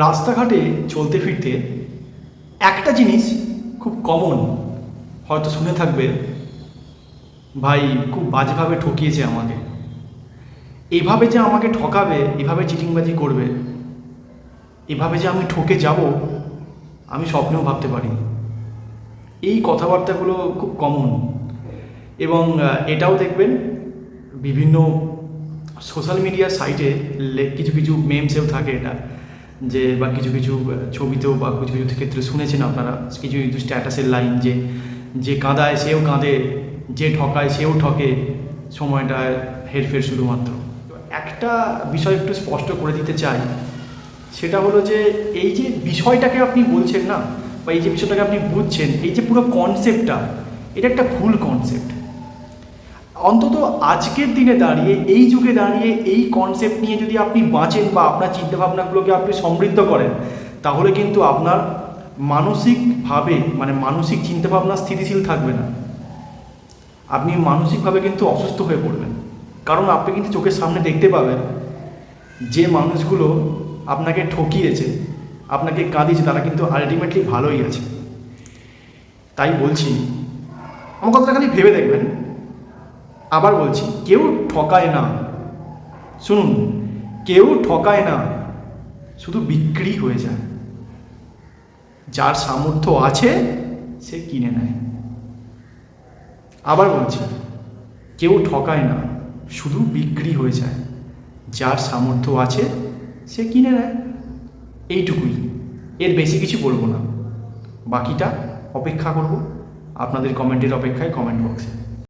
রাস্তাঘাটে চলতে ফিরতে একটা জিনিস খুব কমন, হয়তো শুনে থাকবে, ভাই খুব বাজেভাবে ঠকিয়েছে আমাকে, এভাবে যে আমাকে ঠকাবে, এভাবে চিটিংবাজি করবে, এভাবে যে আমি ঠকে যাব আমি স্বপ্নেও ভাবতে পারিনি। এই কথাবার্তাগুলো খুব কমন। এবং এটাও দেখবেন বিভিন্ন সোশ্যাল মিডিয়া সাইটে কিছু কিছু মেমসেও থাকে এটা, যে বা কিছু কিছু ছবিতেও বা কিছু কিছু ক্ষেত্রে শুনেছেন আপনারা কিছু কিছু স্ট্যাটাসের লাইন, যে যে কাঁদায় সেও কাঁদে, যে ঠকায় সেও ঠকে, সময়টায় হেরফের শুধুমাত্র। তো একটা বিষয় একটু স্পষ্ট করে দিতে চাই, সেটা হলো যে এই যে বিষয়টাকে আপনি বলছেন না, বা এই যে বিষয়টাকে আপনি বুঝছেন, এই যে পুরো কনসেপ্টটা, এটা একটা ভুল কনসেপ্ট। অন্তত আজকের দিনে দাঁড়িয়ে, এই যুগে দাঁড়িয়ে এই কনসেপ্ট নিয়ে যদি আপনি বাঁচেন বা আপনার চিন্তাভাবনাগুলোকে আপনি সমৃদ্ধ করেন, তাহলে কিন্তু আপনার মানসিকভাবে মানে মানসিক চিন্তাভাবনা স্থিতিশীল থাকবে না, আপনি মানসিকভাবে কিন্তু অসুস্থ হয়ে পড়বেন। কারণ আপনি কিন্তু চোখের সামনে দেখতে পাবেন যে মানুষগুলো আপনাকে ঠকিয়েছে, আপনাকে কাঁদিয়েছে, তারা কিন্তু আলটিমেটলি ভালোই আছে। তাই বলছি, আমার কথাটা খালি ভেবে দেখবেন। আবার বলছি, কেউ ঠকায় না, শুনুন, কেউ ঠকায় না, শুধু বিক্রি হয়ে যায়। যার সামর্থ্য আছে সে কিনে নেয়। আবার বলছি, কেউ ঠকায় না, শুধু বিক্রি হয়ে যায়। যার সামর্থ্য আছে সে কিনে নেয়। এইটুকুই, এর বেশি কিছু বলবো না। বাকিটা অপেক্ষা করব আপনাদের কমেন্টের অপেক্ষায় কমেন্ট বক্সে।